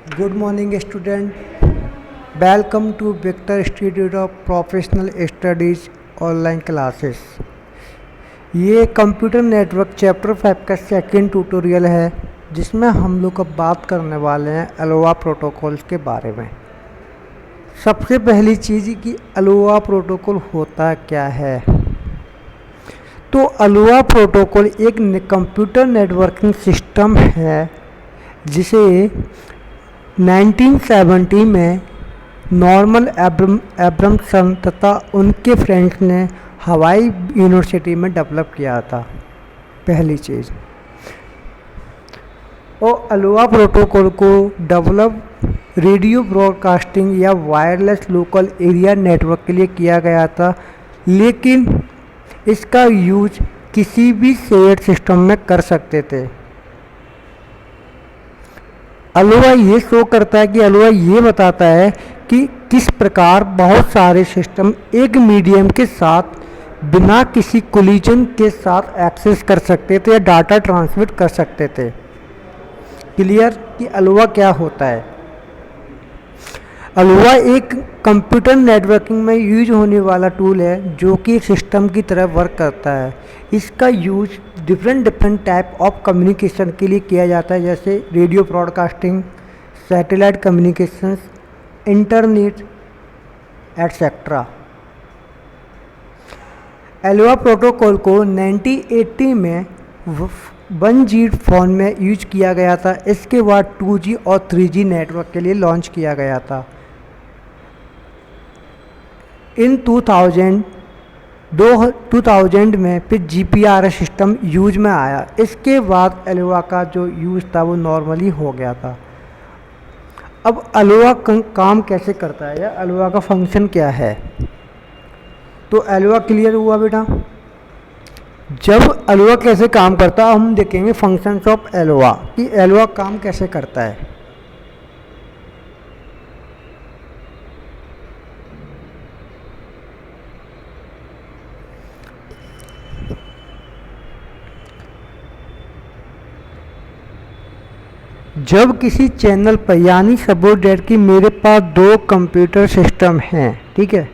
Good morning, student. Welcome to Victor Institute of Professional Studies online classes. ये computer network chapter 5 का second tutorial है जिसमें हम लोग अब बात करने वाले हैं अलोवा प्रोटोकॉल्स के बारे में। सबसे पहली चीज़ कि अलोवा प्रोटोकॉल होता क्या है। तो अलोवा प्रोटोकॉल एक कंप्यूटर नेटवर्किंग सिस्टम है जिसे 1970 में नॉर्मन एब्रमसन तथा उनके फ्रेंड्स ने हवाई यूनिवर्सिटी में डेवलप किया था। पहली चीज़, और अलोवा प्रोटोकॉल को डेवलप रेडियो ब्रॉडकास्टिंग या वायरलेस लोकल एरिया नेटवर्क के लिए किया गया था, लेकिन इसका यूज किसी भी शेयर्ड सिस्टम में कर सकते थे। अलोवा ये शो करता है कि अलोवा ये बताता है कि किस प्रकार बहुत सारे सिस्टम एक मीडियम के साथ बिना किसी कोलिजन के साथ एक्सेस कर सकते थे या डाटा ट्रांसमिट कर सकते थे। क्लियर कि अलोवा क्या होता है। अलोवा एक कंप्यूटर नेटवर्किंग में यूज होने वाला टूल है जो कि सिस्टम की तरह वर्क करता है। इसका use different type of communication के लिए किया जाता है, जैसे radio broadcasting, satellite communications, internet etcetera. ALOHA protocol को 1980 में 1G फोन में यूज किया गया था। इसके बाद 2G और 3G नेटवर्क के लिए लॉन्च किया गया था। इन 2000 में फिर GPRS सिस्टम यूज में आया। इसके बाद अलोवा का जो यूज था वो नॉर्मली हो गया था। अब अलोवा काम कैसे करता है या अलोवा का फंक्शन क्या है। तो अलोवा क्लियर हुआ बेटा। जब अलोवा कैसे काम करता है हम देखेंगे फंक्शंस ऑफ अलोवा कि अलोवा काम कैसे करता है। जब किसी चैनल पर, यानी सपोज दैट कि मेरे पास दो कंप्यूटर सिस्टम हैं, ठीक है,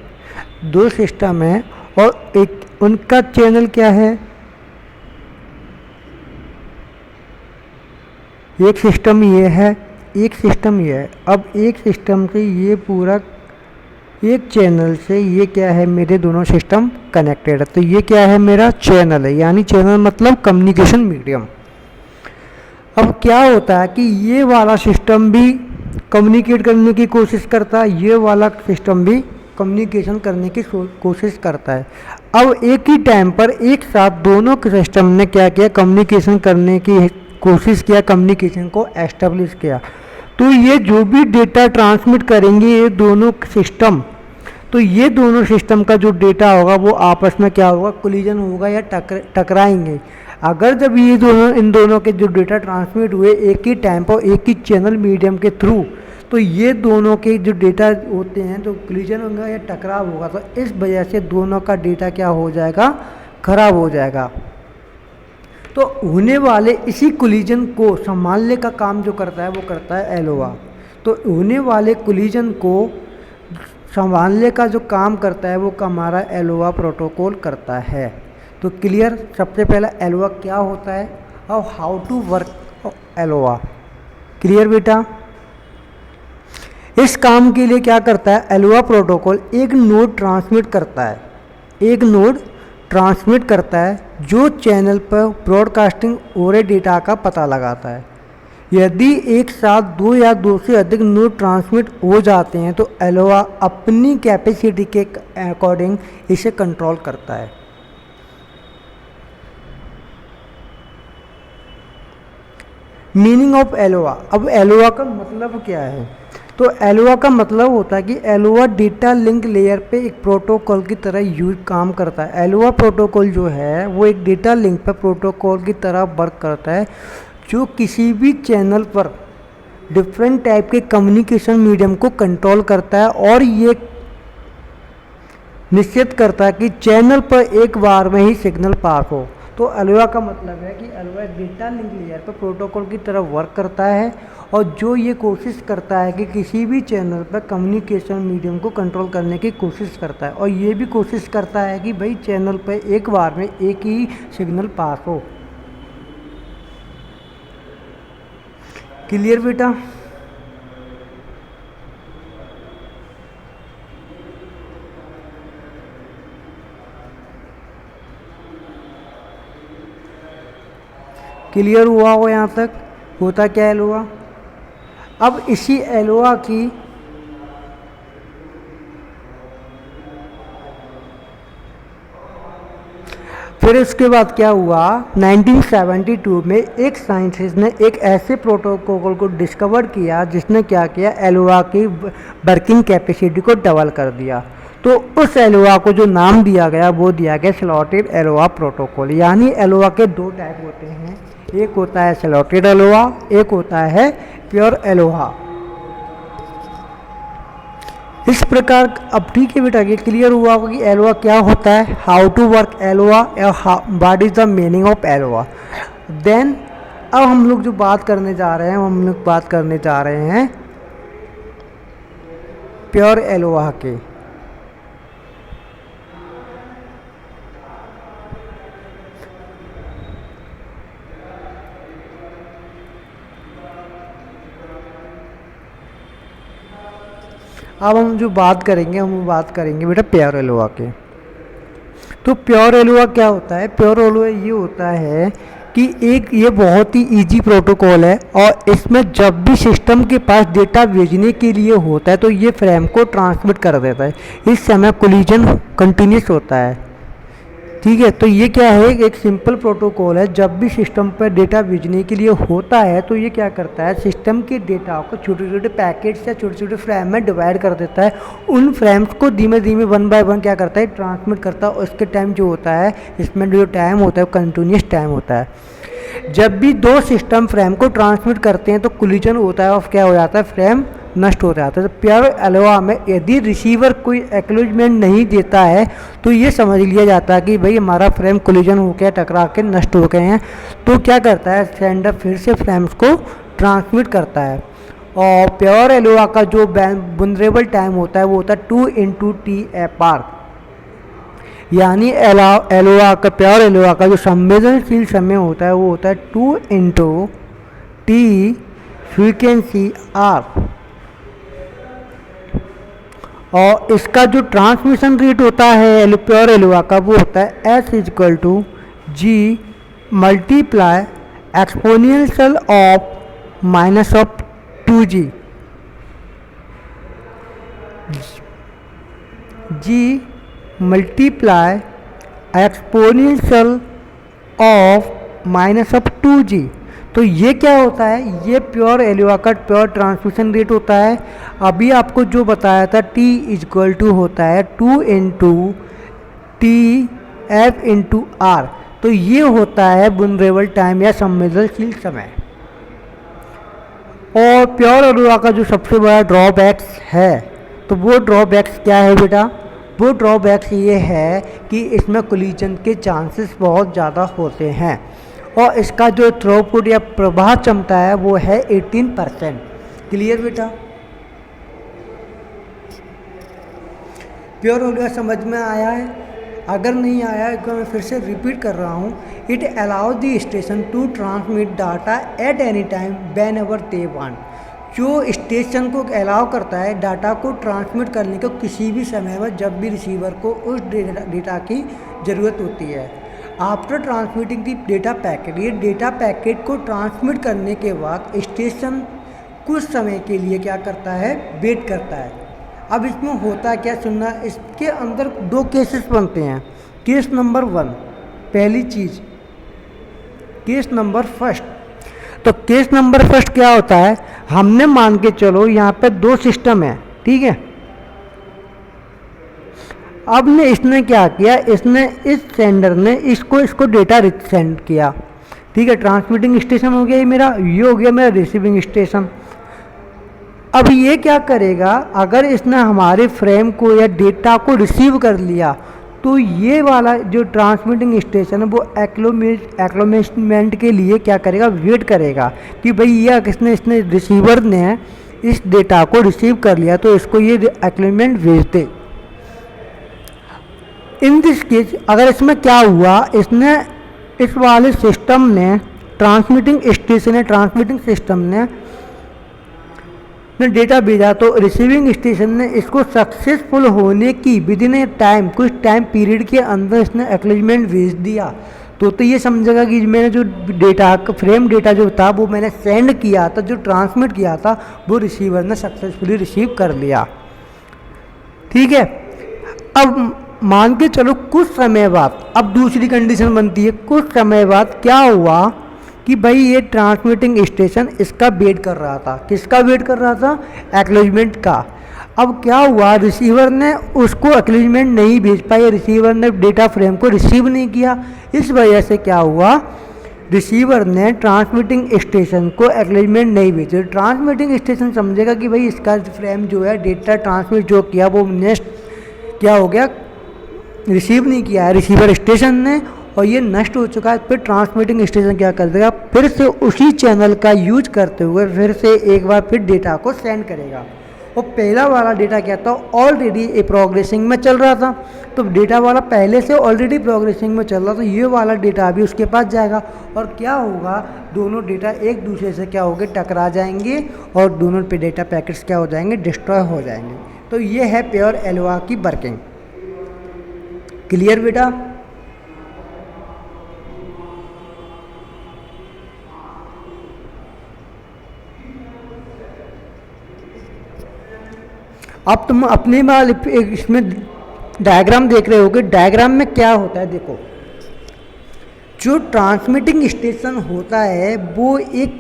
दो सिस्टम हैं और एक उनका चैनल क्या है, एक सिस्टम ये है, एक सिस्टम ये है। अब एक सिस्टम से ये पूरा एक चैनल से ये क्या है, मेरे दोनों सिस्टम कनेक्टेड है, तो ये क्या है, मेरा चैनल है, यानी चैनल मतलब कम्युनिकेशन मीडियम। अब क्या होता है कि ये वाला सिस्टम भी कम्युनिकेट करने की कोशिश करता है, ये वाला सिस्टम भी कम्युनिकेशन करने की कोशिश करता है। अब एक ही टाइम पर एक साथ दोनों के सिस्टम ने क्या किया, कम्युनिकेशन करने की कोशिश किया, कम्युनिकेशन को एस्टेब्लिश किया। तो ये जो भी डेटा ट्रांसमिट करेंगे ये दोनों सिस्टम, तो ये दोनों सिस्टम का जो डेटा होगा वो आपस में क्या होगा, कोलिजन होगा या टकराएंगे। अगर जब ये दोनों, इन दोनों के जो डेटा ट्रांसमिट हुए एक ही टाइम पर एक ही चैनल मीडियम के थ्रू, तो ये दोनों के जो डेटा होते हैं तो कोलिजन होगा या टकराव होगा, तो इस वजह से दोनों का डेटा क्या हो जाएगा, खराब हो जाएगा। तो होने वाले इसी कोलिजन को संभालने का काम जो करता है वो करता है अलोवा। तो होने वाले कोलिजन को संभालने का जो काम करता है वो हमारा अलोवा प्रोटोकॉल करता है। तो क्लियर, सबसे पहला अलोवा क्या होता है और हाउ टू वर्क अलोवा। क्लियर बेटा। इस काम के लिए क्या करता है अलोवा प्रोटोकॉल, एक नोड ट्रांसमिट करता है, एक नोड ट्रांसमिट करता है जो चैनल पर ब्रॉडकास्टिंग हो रहे डेटा का पता लगाता है। यदि एक साथ दो या दो से अधिक नोड ट्रांसमिट हो जाते हैं तो अलोवा अपनी कैपेसिटी के अकॉर्डिंग इसे कंट्रोल करता है। Meaning of ALOHA. अब अलोवा का मतलब क्या है। तो अलोवा का मतलब होता है कि अलोवा डेटा लिंक लेयर पे एक प्रोटोकॉल की तरह यूज काम करता है। अलोवा प्रोटोकॉल जो है वो एक डेटा लिंक पर प्रोटोकॉल की तरह वर्क करता है जो किसी भी चैनल पर डिफरेंट टाइप के कम्युनिकेशन मीडियम को कंट्रोल करता है और ये निश्चित करता है कि चैनल पर एक बार में ही सिग्नल पास हो। तो अलोवा का मतलब है कि अलोवा डेटा लिंक लेयर पर प्रोटोकॉल की तरह वर्क करता है और जो ये कोशिश करता है कि किसी भी चैनल पर कम्युनिकेशन मीडियम को कंट्रोल करने की कोशिश करता है, और ये भी कोशिश करता है कि भाई चैनल पर एक बार में एक ही सिग्नल पास हो। क्लियर बेटा? क्लियर हुआ हो यहाँ तक? होता क्या है एलोआ? अब इसी एलोआ की फिर इसके बाद क्या हुआ, 1972 में एक साइंटिस्ट ने एक ऐसे प्रोटोकॉल को डिस्कवर किया जिसने क्या किया, एलोआ की वर्किंग कैपेसिटी को डबल कर दिया। तो उस एलोआ को जो नाम दिया गया वो दिया गया स्लॉटेड एलोआ प्रोटोकॉल। यानी एलोआ के दो टाइप होते हैं, एक होता है स्लॉटेड एलोआ, एक होता है प्योर एलोआ। इस प्रकार अब ठीक है बेटा, ये क्लियर हुआ होगा कि एलोआ क्या होता है, how to work ALOHA, what is the meaning of ALOHA. Then अब हम लोग जो बात करने जा रहे हैं, हम लोग बात करने जा रहे हैं प्योर एलोआ के। अब हम जो बात करेंगे, हम बात करेंगे बेटा प्योर एलोआ के। तो प्योर एलोआ क्या होता है? प्योर एलोआ ये होता है कि ये बहुत ही इजी प्रोटोकॉल है, और इसमें जब भी सिस्टम के पास डेटा भेजने के लिए होता है तो ये फ्रेम को ट्रांसमिट कर देता है। इस समय कोलिजन कंटिन्यूस होता है, ठीक है। तो ये क्या है, एक सिंपल प्रोटोकॉल है। जब भी सिस्टम पर डेटा भेजने के लिए होता है तो ये क्या करता है, सिस्टम के डेटा को छोटे छोटे पैकेट्स या छोटे छोटे फ्रेम में डिवाइड कर देता है। उन फ्रेम्स को धीमे धीमे वन बाय वन क्या करता है, ट्रांसमिट करता है। और इसके टाइम जो होता है, इसमें जो टाइम होता है वो कंटिन्यूस टाइम होता है। जब भी दो सिस्टम फ्रेम को ट्रांसमिट करते हैं तो कोलिजन होता है और क्या हो जाता है, फ्रेम नष्ट हो जाता है। तो प्योर एलोआ में यदि रिसीवर कोई एक्नॉलेजमेंट नहीं देता है तो ये समझ लिया जाता है कि भाई हमारा फ्रेम कोलिजन हो गया, टकरा के नष्ट हो गए हैं। तो क्या करता है, सेंडर फिर से फ्रेम्स को ट्रांसमिट करता है। और प्योर एलोआ का जो वल्नरेबल टाइम होता है वो होता है 2/T/r। यानी एलोआ का, प्योर एलोआ का जो संवेदनशील समय होता है वो होता है 2/T फ्रीक्वेंसी r। और इसका जो ट्रांसमिशन रेट होता है प्योर एलोआ का वो होता है S=G multiply exponential of -2G। G multiply exponential of -2G। तो ये क्या होता है, ये प्योर एलोआ का प्योर ट्रांसमिशन रेट होता है। अभी आपको जो बताया था T होता है 2/T/f/r। तो ये होता है वल्नरेबल टाइम या संवेदनशील समय। और प्योर एलोआ का जो सबसे बड़ा ड्रॉबैक्स है, तो वो ड्रॉबैक्स क्या है बेटा, वो ड्रॉबैक्स ये है कि इसमें कोलिजन के चांसेस बहुत ज़्यादा होते हैं। और इसका जो थ्रूपुट या प्रवाह क्षमता है वो है 18%। क्लियर बेटा? प्योर एलोआ समझ में आया है? अगर नहीं आया है तो मैं फिर से रिपीट कर रहा हूँ। It allow the station to transmit data at any time whenever they want. जो स्टेशन को अलाउ करता है डाटा को ट्रांसमिट करने को किसी भी समय में, जब भी रिसीवर को उस डेटा की ज़रूरत होती है। आफ्टर ट्रांसमिटिंग दी डेटा पैकेट, ये डेटा पैकेट को ट्रांसमिट करने के बाद स्टेशन कुछ समय के लिए क्या करता है, वेट करता है। अब इसमें होता क्या, सुनना, इसके अंदर दो केसेस बनते हैं। केस नंबर 1, पहली चीज़ केस नंबर फर्स्ट। तो केस नंबर फर्स्ट क्या होता है, हमने मान के चलो यहाँ पे दो सिस्टम है, ठीक है। अब ने इसने क्या किया, इसने इस सेंडर ने इसको डेटा सेंड किया, ठीक है। ट्रांसमिटिंग स्टेशन हो गया ये मेरा, ये हो गया मेरा रिसीविंग स्टेशन। अब ये क्या करेगा, अगर इसने हमारे फ्रेम को या डेटा को रिसीव कर लिया तो ये वाला जो ट्रांसमिटिंग स्टेशन है वो एक्नॉलेजमेंट के लिए क्या करेगा, वेट करेगा कि भाई ये इसने रिसीवर ने इस डेटा को रिसीव कर लिया तो इसको ये एक्नॉलेजमेंट भेज दे। इन दिस केस अगर इसमें क्या हुआ, इसने इस वाले सिस्टम ने ट्रांसमिटिंग सिस्टम ने डेटा भेजा तो रिसीविंग स्टेशन ने इसको सक्सेसफुल होने की विद इन ए टाइम, कुछ टाइम पीरियड के अंदर इसने एक्नॉलेजमेंट भेज दिया तो ये समझेगा कि मैंने जो डेटा फ्रेम डेटा जो था वो मैंने सेंड किया था, जो ट्रांसमिट किया था वो रिसीवर ने सक्सेसफुली रिसीव कर लिया। ठीक है, अब मान के चलो कुछ समय बाद, अब दूसरी कंडीशन बनती है, कुछ समय बाद क्या हुआ कि भाई ये ट्रांसमिटिंग स्टेशन इसका वेट कर रहा था, किसका वेट कर रहा था, एक्नॉलेजमेंट का। अब क्या हुआ, रिसीवर ने उसको एक्नॉलेजमेंट नहीं भेज पाया, रिसीवर ने डेटा फ्रेम को रिसीव नहीं किया, इस वजह से क्या हुआ, रिसीवर ने ट्रांसमिटिंग स्टेशन को एक्नॉलेजमेंट नहीं भेजा। ट्रांसमिटिंग स्टेशन समझेगा कि भाई इसका फ्रेम जो है डेटा ट्रांसमिट जो किया वो नेक्स्ट क्या हो गया, रिसीव नहीं किया है रिसीवर स्टेशन ने और ये नष्ट हो चुका है। फिर ट्रांसमिटिंग स्टेशन क्या कर देगा, फिर से उसी चैनल का यूज करते हुए फिर से एक बार फिर डेटा को सेंड करेगा। और पहला वाला डेटा क्या था, ऑलरेडी ए प्रोग्रेसिंग में चल रहा था, तो डेटा वाला पहले से ऑलरेडी प्रोग्रेसिंग में चल रहा था, ये वाला डेटा अभी उसके पास जाएगा और क्या होगा, दोनों डेटा एक दूसरे से क्या होंगे, टकरा जाएंगे और दोनों पे डेटा पैकेट्स क्या हो जाएंगे, डिस्ट्रॉय हो जाएंगे। तो ये है प्योर एलोआ की वर्किंग। क्लियर बेटा? अब तुम अपने वाले इसमें डायग्राम देख रहे होगे, डायग्राम में क्या होता है, देखो जो ट्रांसमिटिंग स्टेशन होता है वो एक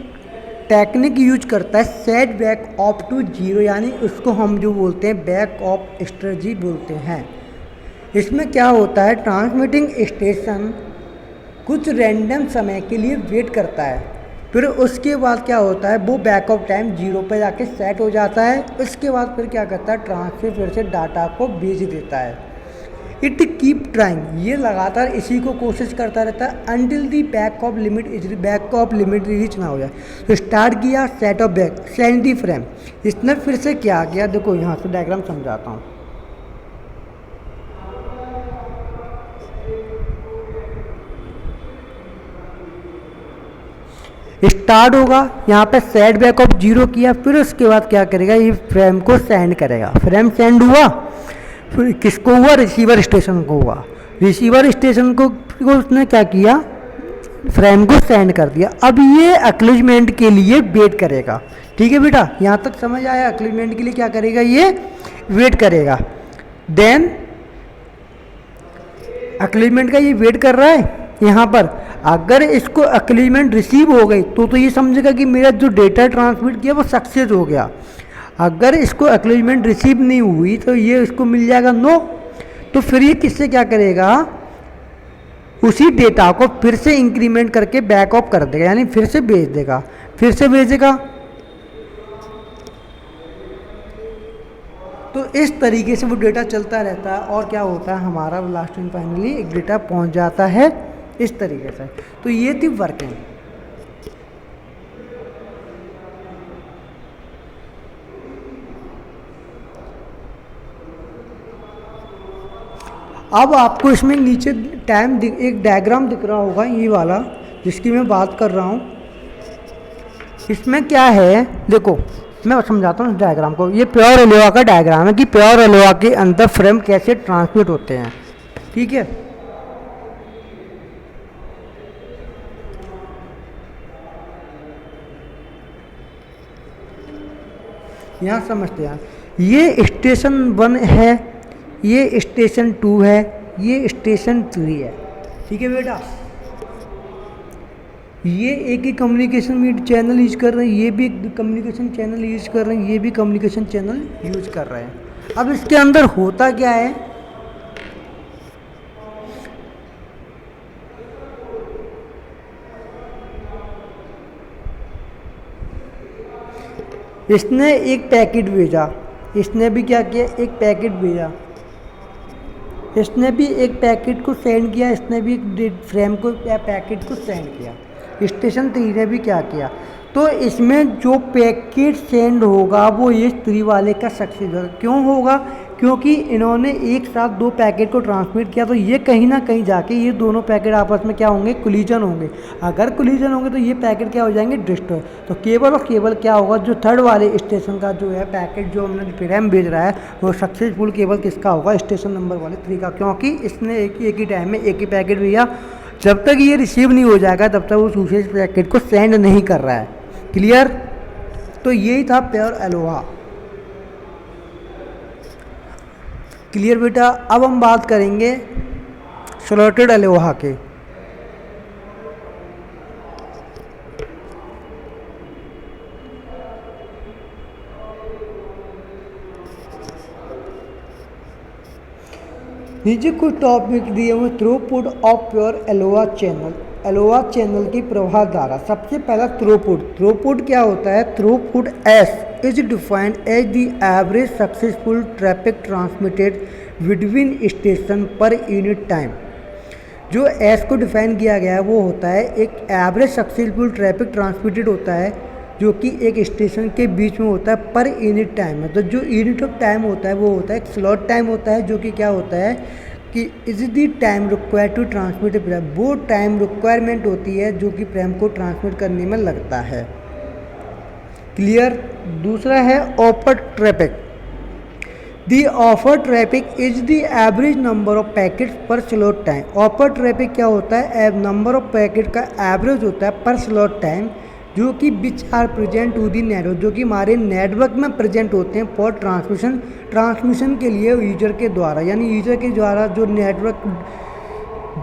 टेक्निक यूज करता है, set back off to zero, यानी उसको हम जो बोलते हैं बैक ऑफ स्ट्रेटजी बोलते हैं। इसमें क्या होता है, ट्रांसमिटिंग स्टेशन कुछ रैंडम समय के लिए वेट करता है, फिर उसके बाद क्या होता है, वो बैक ऑफ टाइम जीरो पे जाके सेट हो जाता है। उसके बाद फिर क्या करता है, ट्रांसफर फिर से डाटा को भेज देता है। इट कीप ट्राइंग, ये लगातार इसी को कोशिश करता रहता है until the back of limit reach ना हो जाए। तो स्टार्ट किया set of back, send the frame, इसने फिर से क्या किया, देखो यहाँ से डायग्राम समझाता हूँ। स्टार्ट होगा, यहाँ पे सेट बैक ऑफ जीरो किया, फिर उसके बाद क्या करेगा, ये फ्रेम को सेंड करेगा। फ्रेम सेंड हुआ, फिर किसको हुआ, रिसीवर स्टेशन को हुआ। रिसीवर स्टेशन को उसने क्या किया, फ्रेम को सेंड कर दिया। अब ये एक्नॉलेजमेंट के लिए वेट करेगा। ठीक है बेटा, यहाँ तक समझ आया? एक्नॉलेजमेंट के लिए क्या करेगा, ये वेट करेगा। देन एक्नॉलेजमेंट का ये वेट कर रहा है। यहाँ पर अगर इसको एक्नॉलेजमेंट रिसीव हो गई तो ये समझेगा कि मेरा जो डेटा ट्रांसमिट किया वो सक्सेस हो गया। अगर इसको एक्नॉलेजमेंट रिसीव नहीं हुई तो ये इसको मिल जाएगा नो। तो फिर ये किससे क्या करेगा, उसी डेटा को फिर से इंक्रीमेंट करके बैक ऑफ कर देगा, यानी फिर से भेज देगा, फिर से भेजेगा। तो इस तरीके से वो डेटा चलता रहता है और क्या होता है, हमारा लास्ट एंड फाइनली एक डेटा पहुंच जाता है इस तरीके से। तो ये थी वर्किंग। अब आपको इसमें नीचे एक डायग्राम दिख रहा होगा, ये वाला जिसकी मैं बात कर रहा हूँ। इसमें क्या है, देखो मैं समझाता हूँ इस डायग्राम को। ये प्योर एलोआ का डायग्राम है कि प्योर एलोआ के अंदर फ्रेम कैसे ट्रांसमिट होते हैं। ठीक है, यहाँ समझते हैं। ये स्टेशन 1 है, ये स्टेशन 2 है, ये स्टेशन 3 है। ठीक है बेटा, ये एक ही कम्युनिकेशन चैनल यूज कर रहे हैं, ये भी कम्युनिकेशन चैनल यूज कर रहे हैं, ये भी कम्युनिकेशन चैनल यूज कर रहे हैं। अब इसके अंदर होता क्या है, इसने एक पैकेट भेजा, इसने भी क्या किया, एक पैकेट भेजा। इसने भी एक पैकेट को सेंड किया, इसने भी एक फ्रेम को पैकेट को सेंड किया। स्टेशन 3 ने भी क्या किया, तो इसमें जो पैकेट सेंड होगा वो ये 3 वाले का सक्सेस होगा। क्यों होगा, क्योंकि इन्होंने एक साथ 2 पैकेट को ट्रांसमिट किया, तो ये कहीं ना कहीं जाके ये दोनों पैकेट आपस में क्या होंगे, कोलिजन होंगे। अगर कोलिजन होंगे तो ये पैकेट क्या हो जाएंगे, डिस्ट्रॉय। तो केवल और केवल क्या होगा, जो थर्ड वाले स्टेशन का जो है पैकेट जो हमने फ्रेम भेज रहा है वो सक्सेसफुल केवल किसका होगा, स्टेशन नंबर वाले 3 का, क्योंकि इसने एक ही टाइम में एक ही पैकेट भेजा। जब तक ये रिसीव नहीं हो जाएगा तब तक वो दूसरे पैकेट को सेंड नहीं कर रहा है। क्लियर। तो यही था प्योर अलोहा। क्लियर बेटा। अब हम बात करेंगे स्लॉटेड अलोहा के। नीचे कुछ टॉपिक दिए हुए, throughput of pure Aloha channel. Aloha channel की प्रवाह धारा। सबसे पहला थ्रूपुट। थ्रूपुट क्या होता है, throughput S is defined as the average successful traffic transmitted between station per unit time. जो एस को डिफाइन किया गया है वो होता है एक एवरेज सक्सेसफुल ट्रैफिक ट्रांसमिटेड होता है जो कि एक स्टेशन के बीच में होता है पर यूनिट टाइम में। तो जो यूनिट ऑफ टाइम होता है वो होता है एक स्लॉट टाइम होता है, जो कि क्या होता है कि is the time required to transmit frame. वो टाइम रिक्वायरमेंट होती है जो कि फ्रेम को ट्रांसमिट करने में लगता है। क्लियर। दूसरा है offer traffic. The offer traffic is the average number of packets per slot time. Offer traffic क्या होता है, नंबर ऑफ पैकेट का एवरेज होता है पर स्लॉट टाइम, जो कि which are present to the network, जो कि हमारे नेटवर्क में प्रेजेंट होते हैं फॉर ट्रांसमिशन के लिए यूजर के द्वारा, यानी यूजर के द्वारा जो नेटवर्क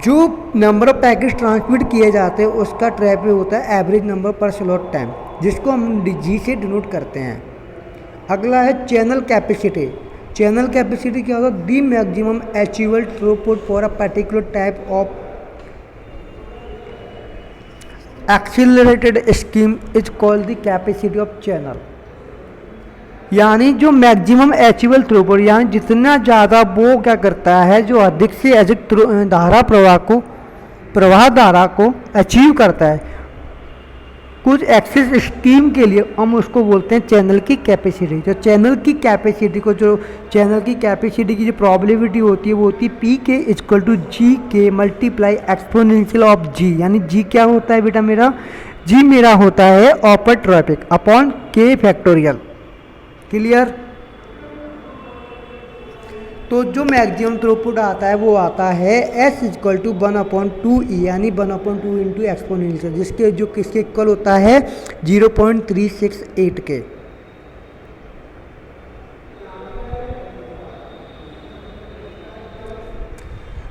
जो नंबर ऑफ पैकेट्स ट्रांसमिट किए जाते हैं उसका ट्रैफिक होता है एवरेज नंबर पर स्लॉट टाइम, जिसको हम जी से डिनोट करते हैं। अगला है चैनल कैपेसिटी। चैनल कैपेसिटी क्या होगा, the maximum achievable throughput for a particular type of accelerated scheme is called the capacity of channel. यानी जो मैक्सिमम अचीवेबल थ्रूपुट, यानी जितना ज़्यादा वो क्या करता है, जो अधिक से अधिक प्रवाह धारा को अचीव करता है कुछ एक्सेस स्कीम के लिए, हम उसको बोलते हैं चैनल की कैपेसिटी। जो चैनल की कैपेसिटी की जो प्रोबेबिलिटी होती है वो होती है पी के इक्वल टू जी के मल्टीप्लाई एक्सपोनेंशियल ऑफ जी। यानी जी क्या होता है बेटा मेरा, जी मेरा होता है ऑफर ट्रैफिक अपॉन के फैक्टोरियल। क्लियर। तो जो मैक्सिमम थ्रूपुट आता है वो आता है एस इक्वल टू 1/2 यानी 1/2 इंटू एक्सपोनेंशियल, जिसके जो किसके इक्वल होता है 0.368 के।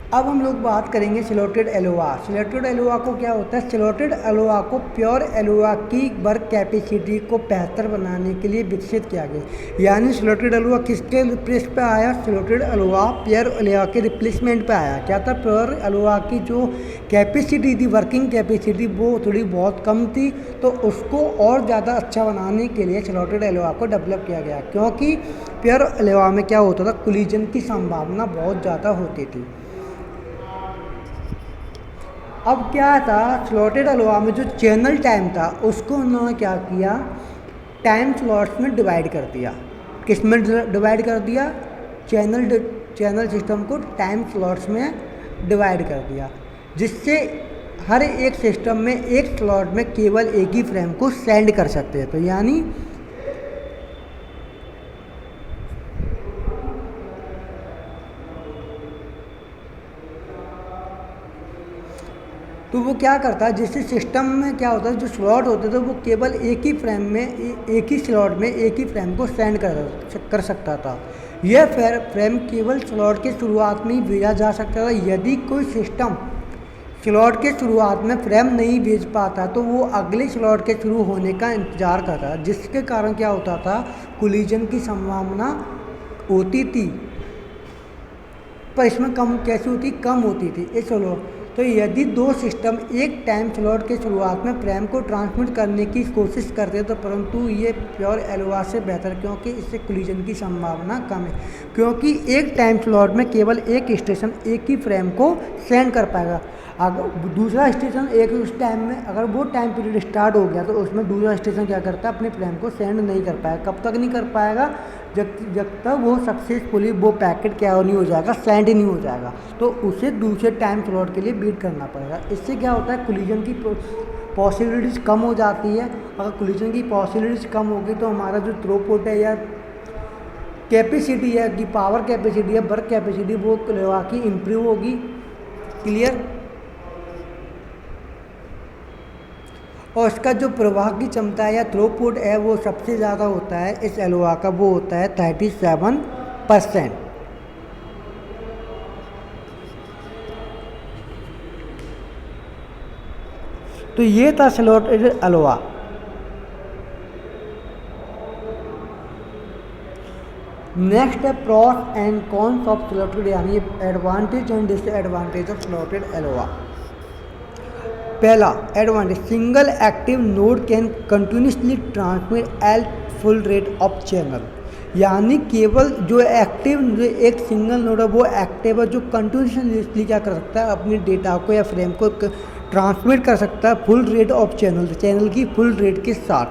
अब हम लोग बात करेंगे स्लॉटेड अलोहा। स्लॉटेड अलोहा को क्या होता है, स्लॉटेड अलोहा को प्योर अलोहा की वर्क कैपेसिटी को बेहतर बनाने के लिए विकसित किया गया। यानी स्लॉटेड अलोहा किसके रिप्लेस पे आया, स्लॉटेड अलोहा प्योर अलोहा के रिप्लेसमेंट पे आया। क्या था, प्योर अलोहा की जो कैपेसिटी थी, वर्किंग कैपेसिटी, वो थोड़ी बहुत कम थी, तो उसको और ज़्यादा अच्छा बनाने के लिए स्लॉटेड अलोहा को डेवलप किया गया। क्योंकि प्योर अलोहा में क्या होता था, कोलिजन की संभावना बहुत ज़्यादा होती थी। अब क्या था, स्लॉटेड अलोहा में जो चैनल टाइम था उसको उन्होंने क्या किया, टाइम स्लॉट्स में डिवाइड कर दिया। किस में डिवाइड कर दिया, चैनल सिस्टम को टाइम स्लॉट्स में डिवाइड कर दिया, जिससे हर एक सिस्टम में एक स्लॉट में केवल एक ही फ्रेम को सेंड कर सकते हैं। तो यानी तो वो क्या करता है, जिससे सिस्टम में क्या होता है, जो स्लॉट होते थे वो केवल एक ही फ्रेम में, एक ही स्लॉट में एक ही फ्रेम को सेंड कर सकता था। यह फ्रेम केवल स्लॉट के शुरुआत में ही भेजा जा सकता था। यदि कोई सिस्टम स्लॉट के शुरुआत में फ्रेम नहीं भेज पाता तो वो अगले स्लॉट के शुरू होने का इंतज़ार करता, जिसके कारण क्या होता था, कोलिजन की संभावना होती थी। पर इसमें कम कैसे होती, कम होती थी। चलो, तो यदि दो सिस्टम एक टाइम स्लॉट के शुरुआत में फ्रेम को ट्रांसमिट करने की कोशिश करते हैं तो परंतु ये प्योर एलओआर से बेहतर, क्योंकि इससे कोलिजन की संभावना कम है, क्योंकि एक टाइम स्लॉट में केवल एक स्टेशन एक ही फ्रेम को सेंड कर पाएगा। अगर दूसरा स्टेशन एक उस टाइम में अगर वो टाइम पीरियड स्टार्ट हो गया तो उसमें दूसरा स्टेशन क्या करता है, अपने फ्रेम को सेंड नहीं कर पाएगा। कब तक नहीं कर पाएगा, जब तक वो सक्सेसफुली वो पैकेट क्या नहीं हो जाएगा, सेंड नहीं हो जाएगा, तो उसे दूसरे टाइम स्लॉट के लिए वेट करना पड़ेगा। इससे क्या होता है, कोलिजन की पॉसिबिलिटीज़ कम हो जाती है। अगर कोलिजन की पॉसिबिलिटीज़ कम होगी तो हमारा जो थ्रूपुट है या कैपेसिटी है कि पावर कैपेसिटी है, वर्क कैपेसिटी, वो की इम्प्रूव होगी। क्लियर। और इसका जो प्रवाह की क्षमता है या थ्रूपुट है वो सबसे ज़्यादा होता है इस एलओआर का, वो होता है 37%। तो ये था स्लॉटेड एलओआर। नेक्स्ट है pros and cons of slotted, यानी advantage and disadvantage of slotted ALOHA. पहला advantage, single active node can continuously transmit at full rate of channel, यानी केवल जो एक्टिव जो एक सिंगल नोड है वो एक्टिव है, जो कंटिन्यूसली क्या कर सकता है, अपनी डेटा को या फ्रेम को ट्रांसमिट कर सकता है full rate of channel, channel की फुल रेट के साथ।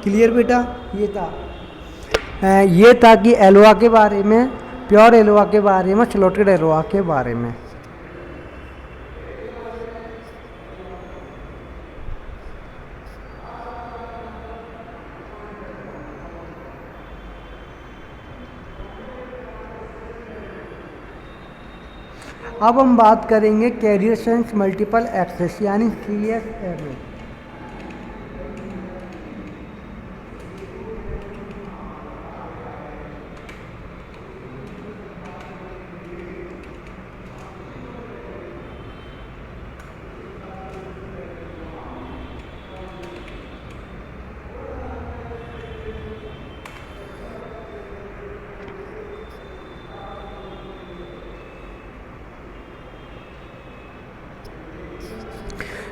क्लियर बेटा। ये था कि एलओआर के बारे में, प्योर एलओआर के बारे में, स्लॉटेड एलओआर के बारे में। अब हम बात करेंगे कैरियर सेंस मल्टीपल एक्सेस यानी CSMA।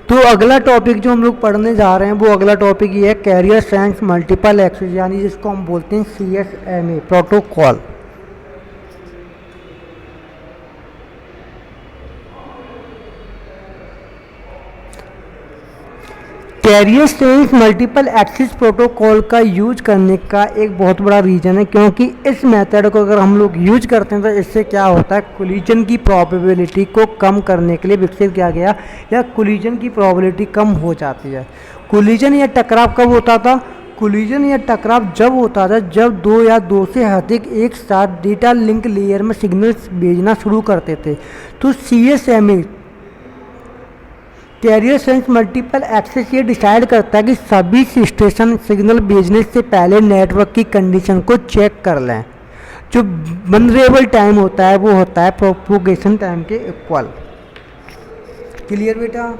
तो अगला टॉपिक जो हम लोग पढ़ने जा रहे हैं वो अगला टॉपिक ये है कैरियर सेंस मल्टीपल एक्सेस, यानी जिसको हम बोलते हैं CSMA protocol. Carrier sense multiple access protocol का यूज करने का एक बहुत बड़ा रीज़न है, क्योंकि इस मेथड को अगर हम लोग यूज करते हैं तो इससे क्या होता है, कोलिजन की प्रोबेबिलिटी को कम करने के लिए विकसित किया गया, या कोलिजन की प्रोबेबिलिटी कम हो जाती है। कोलिजन या टकराव कब होता था, कोलिजन या टकराव जब होता था जब दो या दो से अधिक एक साथ डेटा लिंक लेयर में सिग्नल्स भेजना शुरू करते थे। तो CSMA carrier sense multiple access ये डिसाइड करता है कि सभी स्टेशन सिग्नल भेजने से पहले नेटवर्क की कंडीशन को चेक कर लें। जो वल्नरेबल टाइम होता है वो होता है प्रोपगेशन टाइम के इक्वल। क्लियर बेटा।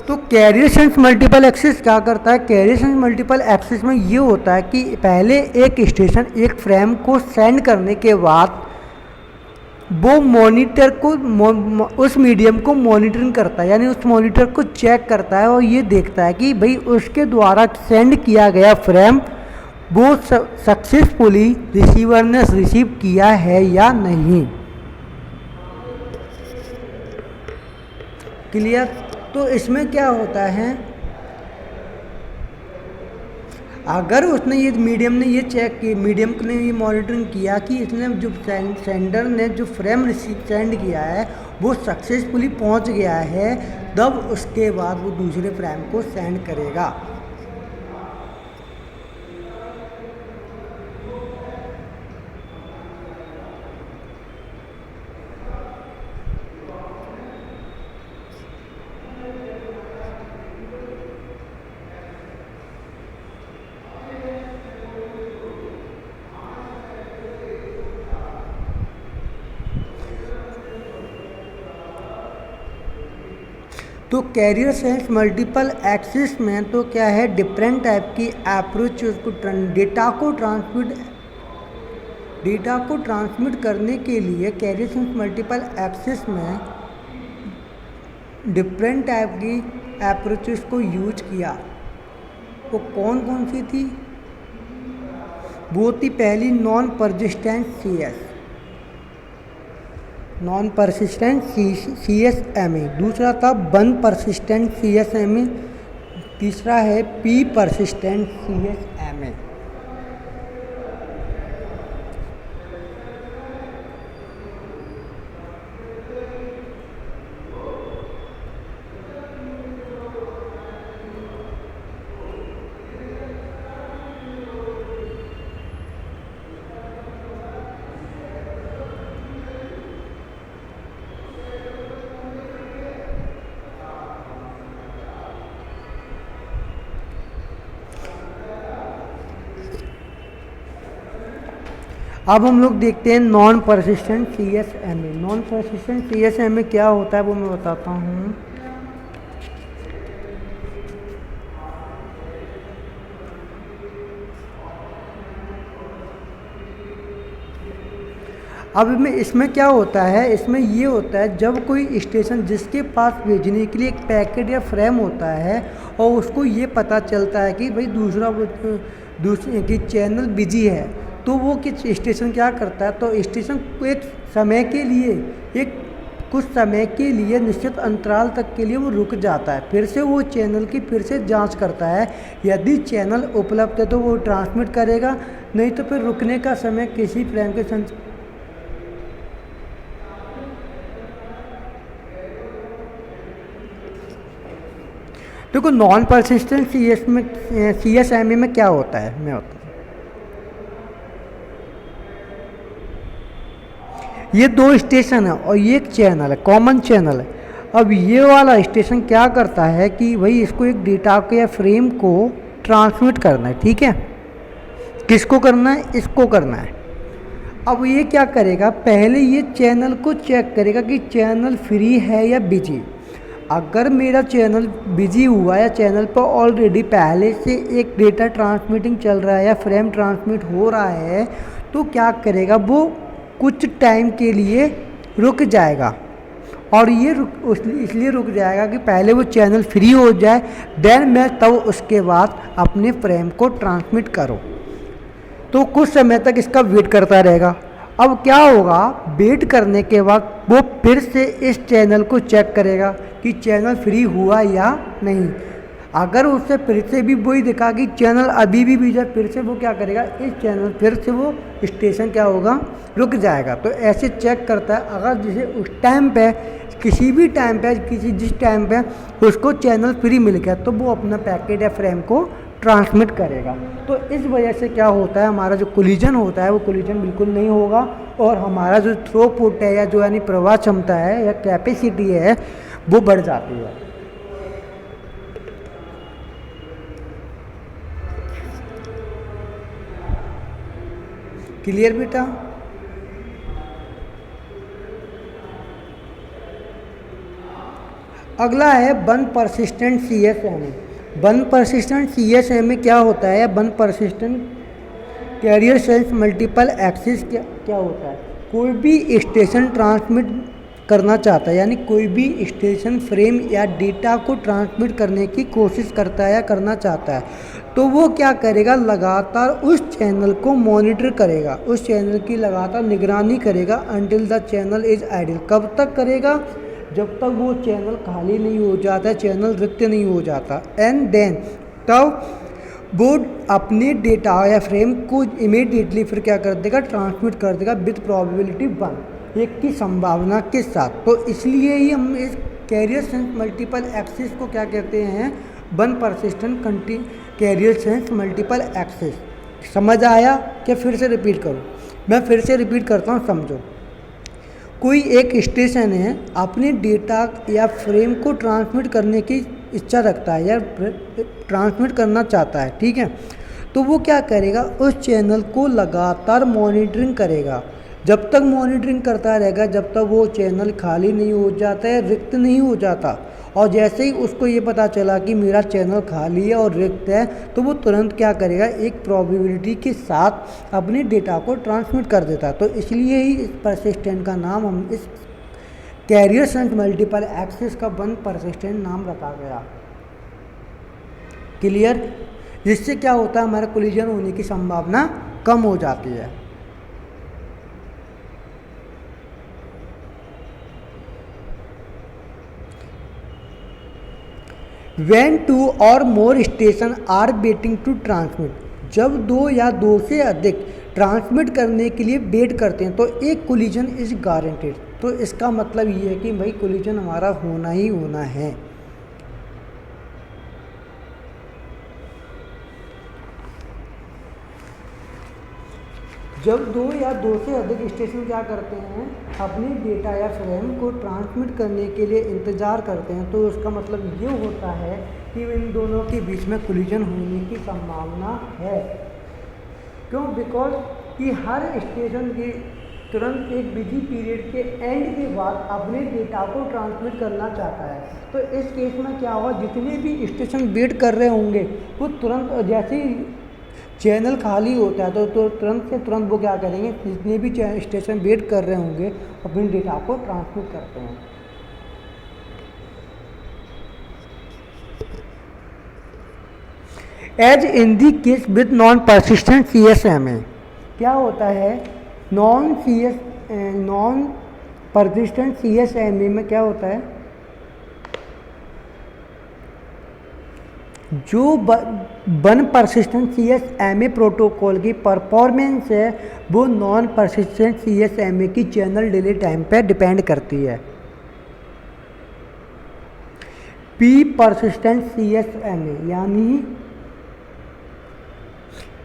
तो कैरियर सेंस मल्टीपल एक्सेस क्या करता है, कैरियर सेंस मल्टीपल एक्सेस में ये होता है कि पहले एक स्टेशन एक फ्रेम को सेंड करने के बाद वो मॉनिटर को उस मीडियम को मॉनिटरिंग करता है, यानी उस मॉनिटर को चेक करता है और ये देखता है कि भाई उसके द्वारा सेंड किया गया फ्रेम वो सक्सेसफुली रिसीवर ने रिसीव किया है या नहीं। क्लियर। तो इसमें क्या होता है, अगर उसने ये मीडियम ने ये चेक की, मीडियम ने ये मॉनिटरिंग किया कि इसने जो सेंडर ने जो फ्रेम सेंड किया है वो सक्सेसफुली पहुंच गया है, तब उसके बाद वो दूसरे फ्रेम को सेंड करेगा। तो कैरियर सेंस मल्टीपल एक्सिस में तो क्या है, डिफरेंट टाइप की अप्रोच उसको डेटा को ट्रांसमिट करने के लिए कैरियर सेंस मल्टीपल एक्सिस में डिफरेंट टाइप की अप्रोचेस को यूज किया। वो कौन कौन सी थी? वो थी पहली नॉन परसिस्टेंट CSMA, दूसरा था वन परसिस्टेंट CSMA, तीसरा है पी परसिस्टेंट CSMA। अब हम लोग देखते हैं non persistent CSMA। Non persistent CSMA क्या होता है वो मैं बताता हूँ। अब इसमें क्या होता है, इसमें ये होता है जब कोई स्टेशन जिसके पास भेजने के लिए एक पैकेट या फ्रेम होता है और उसको ये पता चलता है कि भाई दूसरे की चैनल बिजी है, तो वो किस स्टेशन क्या करता है, तो स्टेशन कुछ समय के लिए निश्चित अंतराल तक के लिए वो रुक जाता है, फिर से वो चैनल की फिर से जांच करता है। यदि चैनल उपलब्ध है तो वो ट्रांसमिट करेगा, नहीं तो फिर रुकने का समय किसी फ्रेम के देखो नॉन परसिस्टेंट CSMA में क्या होता है, मैं बताता हूँ। ये दो स्टेशन है और ये एक चैनल है, कॉमन चैनल है। अब ये वाला स्टेशन क्या करता है कि भाई इसको एक डेटा को या फ्रेम को ट्रांसमिट करना है, ठीक है। किसको करना है? इसको करना है। अब ये क्या करेगा, पहले ये चैनल को चेक करेगा कि चैनल फ्री है या बिजी। अगर मेरा चैनल बिजी हुआ या चैनल पर ऑलरेडी पहले से एक डेटा ट्रांसमिटिंग चल रहा है या फ्रेम ट्रांसमिट हो रहा है, तो क्या करेगा, वो कुछ टाइम के लिए रुक जाएगा। और ये इसलिए रुक जाएगा कि पहले वो चैनल फ्री हो जाए, देन मैं तब उसके बाद अपने फ्रेम को ट्रांसमिट करूँ। तो कुछ समय तक इसका वेट करता रहेगा। अब क्या होगा, वेट करने के बाद वो फिर से इस चैनल को चेक करेगा कि चैनल फ्री हुआ या नहीं। अगर उससे फिर से भी वही दिखा कि चैनल अभी भी बिजी है, फिर से वो क्या करेगा, इस चैनल फिर से वो स्टेशन क्या होगा, रुक जाएगा। तो ऐसे चेक करता है। अगर जैसे उस टाइम पे जिस टाइम पे उसको चैनल फ्री मिल गया, तो वो अपना पैकेट या फ्रेम को ट्रांसमिट करेगा। तो इस वजह से क्या होता है, हमारा जो कोलिजन होता है वो कोलिजन बिल्कुल नहीं होगा, और हमारा जो थ्रूपुट है या जो यानी प्रवाह क्षमता है या कैपेसिटी है वो बढ़ जाती है। क्लियर बेटा? अगला है one persistent CSMA। One persistent CSMA क्या होता है, one persistent carrier sense multiple access क्या होता है। कोई भी स्टेशन ट्रांसमिट करना चाहता है, यानी कोई भी स्टेशन फ्रेम या डेटा को ट्रांसमिट करने की कोशिश करता है या करना चाहता है, तो वो क्या करेगा, लगातार उस चैनल को मॉनिटर करेगा, उस चैनल की लगातार निगरानी करेगा until the channel is idle. कब तक करेगा? जब तक वो चैनल खाली नहीं हो जाता, चैनल रिक्त नहीं हो जाता। एंड देन तब वो अपने डेटा या फ्रेम को इमीडिएटली फिर क्या कर देगा, ट्रांसमिट कर देगा विद प्रोबेबिलिटी 1, एक की संभावना के साथ। तो इसलिए ही हम इस कैरियर सेंस मल्टीपल एक्सिस को क्या कहते हैं, one persistent carrier sense multiple access. समझ आया क्या? फिर से रिपीट करूँ? मैं फिर से रिपीट करता हूँ, समझो। कोई एक स्टेशन है, अपने डेटा या फ्रेम को ट्रांसमिट करने की इच्छा रखता है या ट्रांसमिट करना चाहता है, ठीक है। तो वो क्या करेगा, उस चैनल को लगातार मॉनिटरिंग करेगा, जब तक मॉनिटरिंग करता रहेगा, जब तक वो चैनल खाली नहीं हो जाता है, रिक्त नहीं हो जाता। और जैसे ही उसको ये पता चला कि मेरा चैनल खाली है और रिक्त है, तो वो तुरंत क्या करेगा, एक प्रोबेबिलिटी के साथ अपने डेटा को ट्रांसमिट कर देता है। तो इसलिए ही इस परसिस्टेंट का नाम, हम इस कैरियर सेंस मल्टीपल एक्सेस का वन परसिस्टेंट नाम रखा गया। क्लियर? जिससे क्या होता है, हमारा कोलिजन होने की संभावना कम हो जाती है। When two or more station are waiting to transmit, जब दो या दो से अधिक ट्रांसमिट करने के लिए वेट करते हैं तो एक कोलिजन इज गारंटेड। तो इसका मतलब ये है कि भाई कोलिजन हमारा होना ही होना है। जब दो या दो से अधिक स्टेशन क्या करते हैं, अपने डेटा या फ्रेम को ट्रांसमिट करने के लिए इंतज़ार करते हैं, तो उसका मतलब ये होता है कि इन दोनों के बीच में कोलिजन होने की संभावना है। क्यों? बिकॉज कि हर स्टेशन के तुरंत एक बिजी पीरियड के एंड के बाद अपने डेटा को ट्रांसमिट करना चाहता है। तो इस केस में क्या होगा, जितने भी स्टेशन वेट कर रहे होंगे वो तुरंत, जैसे ही चैनल खाली होता है तो तुरंत से तुरंत वो क्या करेंगे, जितने भी स्टेशन वेट कर रहे होंगे अपने डेटा को ट्रांसमिट करते हैं। As in the case with non persistent CSMA, क्या होता है, नॉन परसिस्टेंट CSMA में क्या होता है, जो वन परसिस्टेंट CSMA प्रोटोकॉल की परफॉर्मेंस है वो नॉन परसिस्टेंट CSMA की चैनल डिले टाइम पे डिपेंड करती है। P परसिस्टेंट CSMA यानी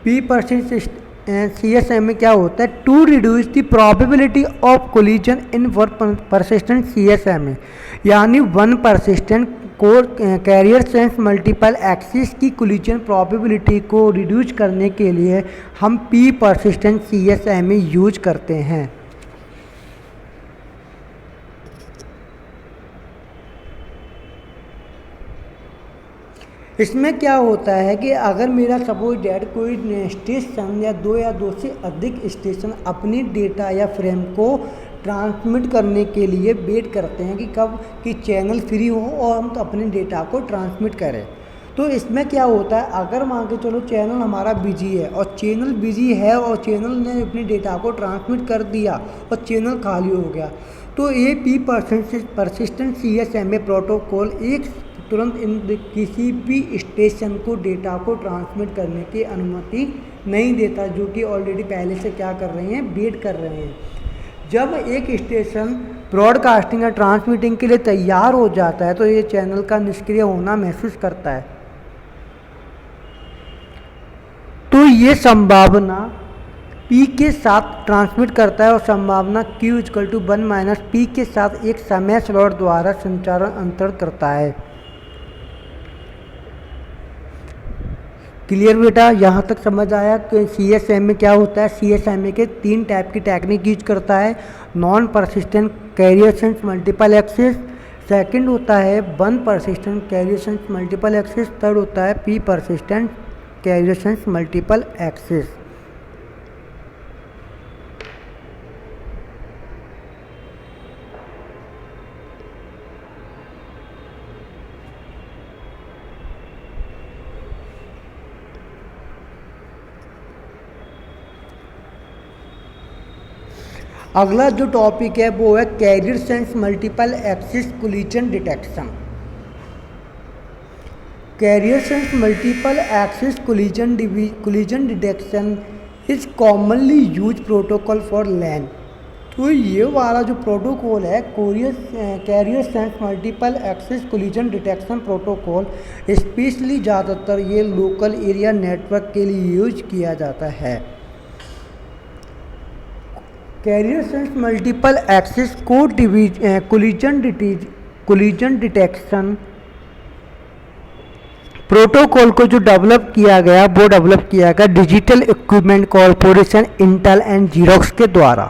P परसिस्टेंट CSMA क्या होता है, to reduce the probability of collision in one persistent CSMA, यानी one persistent carrier sense multiple access की कोलिजन प्रोबेबिलिटी को रिड्यूस करने के लिए हम P परसिस्टेंट CSMA यूज करते हैं। इसमें क्या होता है कि अगर मेरा सपोज डेट कोई स्टेशन या दो से अधिक स्टेशन अपनी डेटा या फ्रेम को ट्रांसमिट करने के लिए वेट करते हैं कि कब कि चैनल फ्री हो और हम तो अपने डेटा को ट्रांसमिट करें, तो इसमें क्या होता है, अगर मान के चलो चैनल हमारा बिजी है और चैनल बिजी है और चैनल ने अपने डेटा को ट्रांसमिट कर दिया और चैनल खाली हो गया, तो ये P परसिस्टेंट CSMA प्रोटोकॉल एक तुरंत इन किसी भी स्टेशन को डेटा को ट्रांसमिट करने की अनुमति नहीं देता, जो कि ऑलरेडी पहले से क्या कर रहे हैं, वेट कर रहे हैं। जब एक स्टेशन ब्रॉडकास्टिंग या ट्रांसमिटिंग के लिए तैयार हो जाता है तो ये चैनल का निष्क्रिय होना महसूस करता है। तो ये संभावना P के साथ ट्रांसमिट करता है और संभावना Q = 1 - P के साथ एक समय स्लॉट द्वारा संचारण अंतर करता है। क्लियर बेटा, यहाँ तक समझ आया कि CSMA क्या होता है। CSMA के 3 टाइप की टेक्निक यूज करता है, non persistent carrier sense multiple access, second होता है one persistent carrier sense multiple access, third होता है P persistent carrier sense multiple access. अगला जो टॉपिक है वो है carrier sense multiple access collision detection. Carrier sense multiple access collision detection is commonly use protocol for LAN. तो ये वाला जो प्रोटोकॉल है carrier sense multiple access collision detection protocol, specially ज़्यादातर ये लोकल एरिया नेटवर्क के लिए यूज किया जाता है। Carrier sense multiple access collision detection protocol को जो डेवलप किया गया वो डेवलप किया गया digital equipment corporation Intel and Xerox के द्वारा।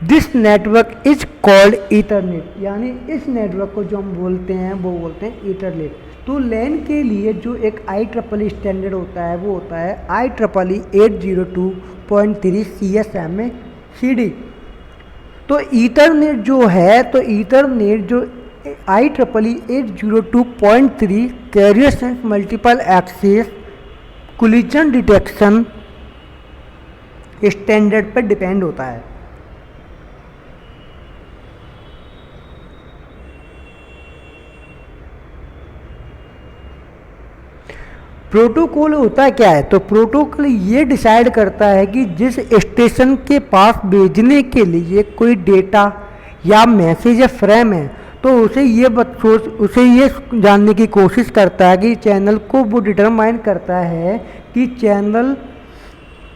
This network is called Ethernet, यानी इस नेटवर्क को जो हम बोलते हैं वो बोलते हैं ईथरनेट। तो लैन के लिए जो एक IEEE स्टैंडर्ड होता है वो होता है IEEE 802.3 CSMA-CD। तो ईथरनेट जो है, तो ईथरनेट जो IEEE 802.3 carrier sense multiple access collision detection standard पर डिपेंड होता है। प्रोटोकॉल होता क्या है? तो प्रोटोकॉल ये डिसाइड करता है कि जिस स्टेशन के पास भेजने के लिए कोई डेटा या मैसेज या फ्रेम है, तो उसे ये जानने की कोशिश करता है कि चैनल को वो डिटरमाइन करता है कि चैनल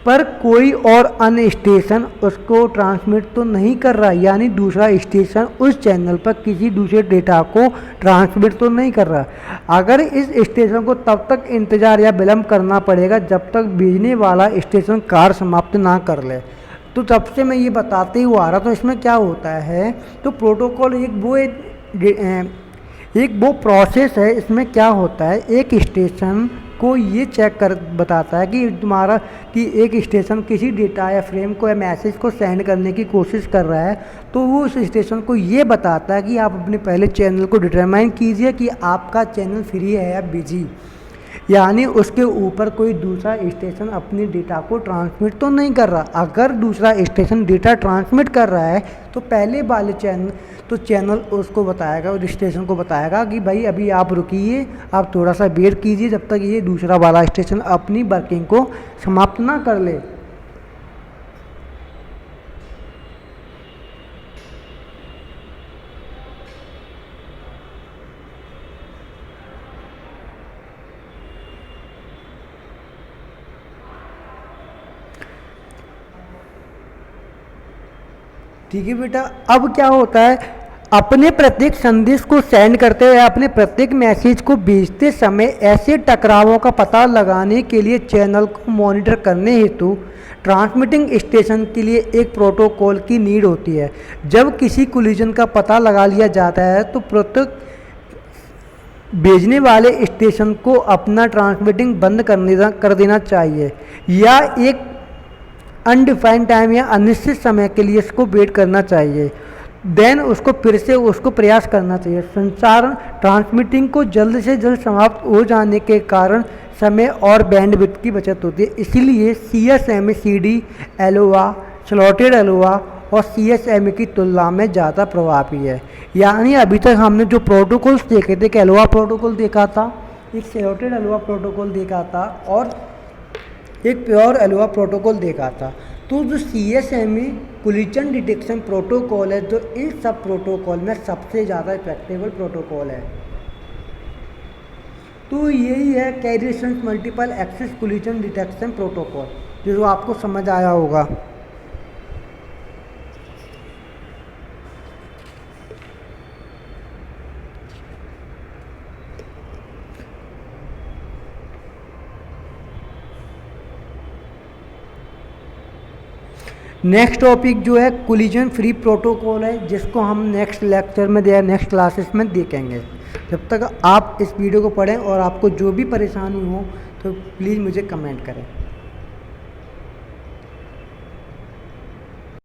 पर कोई और अन्य स्टेशन उसको ट्रांसमिट तो नहीं कर रहा, यानी दूसरा स्टेशन उस चैनल पर किसी दूसरे डेटा को ट्रांसमिट तो नहीं कर रहा। अगर इस स्टेशन को तब तक इंतज़ार या विलंब करना पड़ेगा जब तक भेजने वाला स्टेशन कार्य समाप्त ना कर ले। तो तब से मैं ये बताते ही आ रहा, तो इसमें क्या होता है, तो प्रोटोकॉल एक वो प्रोसेस है। इसमें क्या होता है, एक स्टेशन को ये चेक कर बताता है कि एक स्टेशन किसी डेटा या फ्रेम को या मैसेज को सेंड करने की कोशिश कर रहा है, तो वो उस स्टेशन को ये बताता है कि आप अपने पहले चैनल को डिटरमाइन कीजिए कि आपका चैनल फ्री है या बिजी, यानी उसके ऊपर कोई दूसरा स्टेशन अपने डेटा को ट्रांसमिट तो नहीं कर रहा। अगर दूसरा स्टेशन डेटा ट्रांसमिट कर रहा है तो पहले वाले चैनल उसको बताएगा, उस स्टेशन को बताएगा कि भाई अभी आप रुकिए, आप थोड़ा सा वेट कीजिए जब तक ये दूसरा वाला स्टेशन अपनी वर्किंग को समाप्त ना कर ले। ठीक है बेटा, अब क्या होता है, अपने प्रत्येक संदेश को सेंड करते हुए अपने प्रत्येक मैसेज को भेजते समय ऐसे टकरावों का पता लगाने के लिए चैनल को मॉनिटर करने हेतु ट्रांसमिटिंग स्टेशन के लिए एक प्रोटोकॉल की नीड होती है। जब किसी कोलिजन का पता लगा लिया जाता है तो प्रत्येक भेजने वाले स्टेशन को अपना ट्रांसमिटिंग बंद कर देना चाहिए या एक अनडिफाइंड टाइम या अनिश्चित समय के लिए इसको वेट करना चाहिए। देन उसको फिर से प्रयास करना चाहिए। संचार ट्रांसमिटिंग को जल्द से जल्द समाप्त हो जाने के कारण समय और बैंडविड्थ की बचत होती है। इसीलिए CSMA-CD LOA, स्लॉटेड LOA और CSMA की तुलना में ज़्यादा प्रभावी है। यानी अभी तक हमने जो प्रोटोकॉल्स देखे थे, कि LOA प्रोटोकॉल देखा था, एक स्लॉटेड LOA प्रोटोकॉल देखा था और एक प्योर LOA प्रोटोकॉल देखा था। तो जो CSMA कोलिजन डिटेक्शन प्रोटोकॉल है, जो इन सब प्रोटोकॉल में सबसे ज़्यादा इफेक्टिव प्रोटोकॉल है। तो यही है carrier sense multiple access collision detection protocol, जो आपको समझ आया होगा। नेक्स्ट टॉपिक जो है कोलिजन फ्री प्रोटोकॉल है, जिसको हम नेक्स्ट लेक्चर में या नेक्स्ट क्लासेस में देखेंगे। जब तक आप इस वीडियो को पढ़ें और आपको जो भी परेशानी हो तो प्लीज़ मुझे कमेंट करें।